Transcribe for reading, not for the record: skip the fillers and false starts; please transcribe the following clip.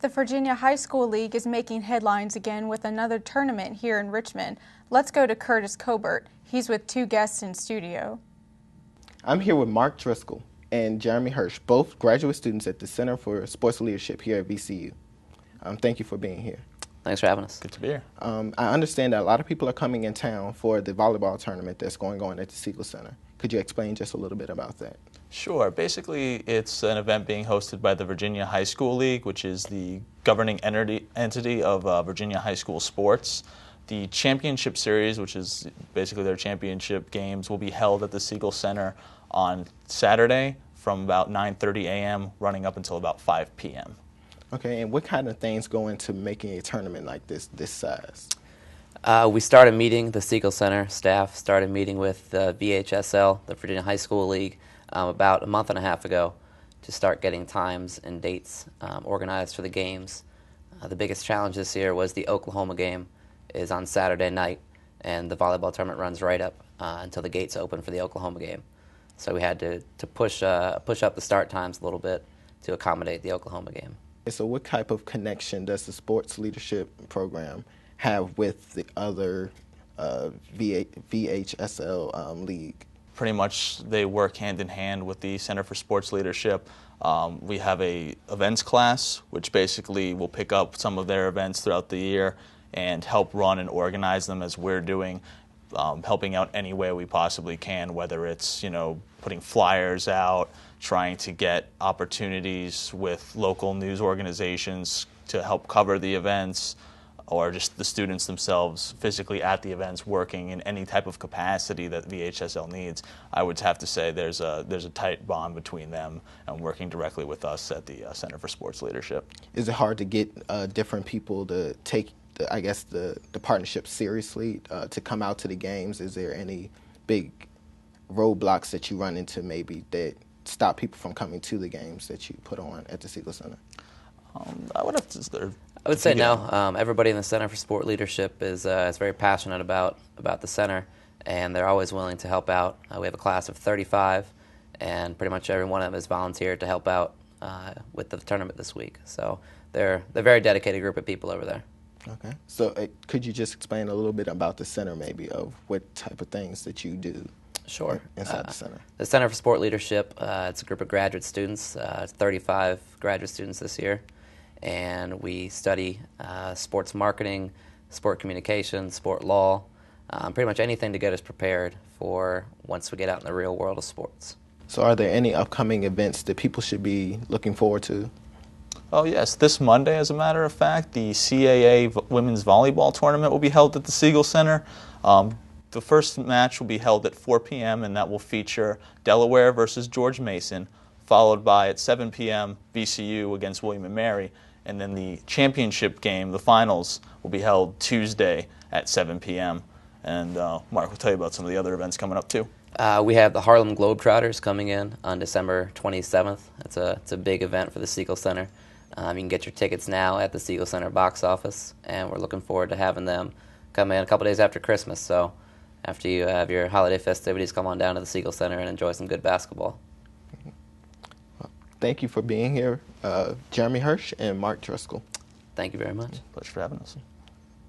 The Virginia High School League is making headlines again with another tournament here in Richmond. Let's go to Curtis Colbert. He's with two guests in studio. I'm here with Mark Driscoll and Jeremy Hirsch, both graduate students at the Center for Sports Leadership here at VCU. Thank you for being here. Thanks for having us. Good to be here. I understand that a lot of people are coming in town for the volleyball tournament that's going on at the Siegel Center. Could you explain just a little bit about that? Sure. Basically, it's an event being hosted by the Virginia High School League, which is the governing entity of Virginia high school sports. The championship series, which is basically their championship games, will be held at the Siegel Center on Saturday from about 9:30 a.m. running up until about 5 p.m. Okay, and what kind of things go into making a tournament like this size? We started meeting, the Siegel Center staff started meeting with VHSL, the Virginia High School League, about a month and a half ago to start getting times and dates organized for the games. The biggest challenge this year was the Oklahoma game is on Saturday night, and the volleyball tournament runs right up until the gates open for the Oklahoma game. So we had to push up the start times a little bit to accommodate the Oklahoma game. So what type of connection does the sports leadership program have with the other VHSL league? Pretty much they work hand in hand with the Center for Sports Leadership. We have a events class, which basically will pick up some of their events throughout the year and help run and organize them as we're doing, helping out any way we possibly can, whether it's, putting flyers out, trying to get opportunities with local news organizations to help cover the events, or just the students themselves physically at the events working in any type of capacity that VHSL needs. I would have to say there's a tight bond between them and working directly with us at the Center for Sports Leadership. Is it hard to get different people to take, the partnership seriously, to come out to the games? Is there any big roadblocks that you run into maybe that stop people from coming to the games that you put on at the Siegel Center? I would say no. Everybody in the Center for Sport Leadership is very passionate about the center, and they're always willing to help out. We have a class of 35, and pretty much every one of them has volunteered to help out with the tournament this week. So they're a very dedicated group of people over there. Okay. So could you just explain a little bit about the center, maybe, of what type of things that you do? Sure. Inside the center. The Center for Sport Leadership, it's a group of graduate students. It's 35 graduate students this year. And we study sports marketing, sport communication, sport law, pretty much anything to get us prepared for once we get out in the real world of sports. So are there any upcoming events that people should be looking forward to? Oh yes, this Monday, as a matter of fact, the CAA Women's Volleyball Tournament will be held at the Siegel Center. The first match will be held at 4 p.m. and that will feature Delaware versus George Mason, followed by at 7 p.m. VCU against William & Mary. And then the championship game, the finals, will be held Tuesday at 7 p.m. And Mark will tell you about some of the other events coming up too. We have the Harlem Globetrotters coming in on December 27th. It's a big event for the Siegel Center. You can get your tickets now at the Siegel Center box office, and we're looking forward to having them come in a couple days after Christmas. So after you have your holiday festivities, come on down to the Siegel Center and enjoy some good basketball. Thank you for being here, Jeremy Hirsch and Mark Driscoll. Thank you very much. Pleasure for having us.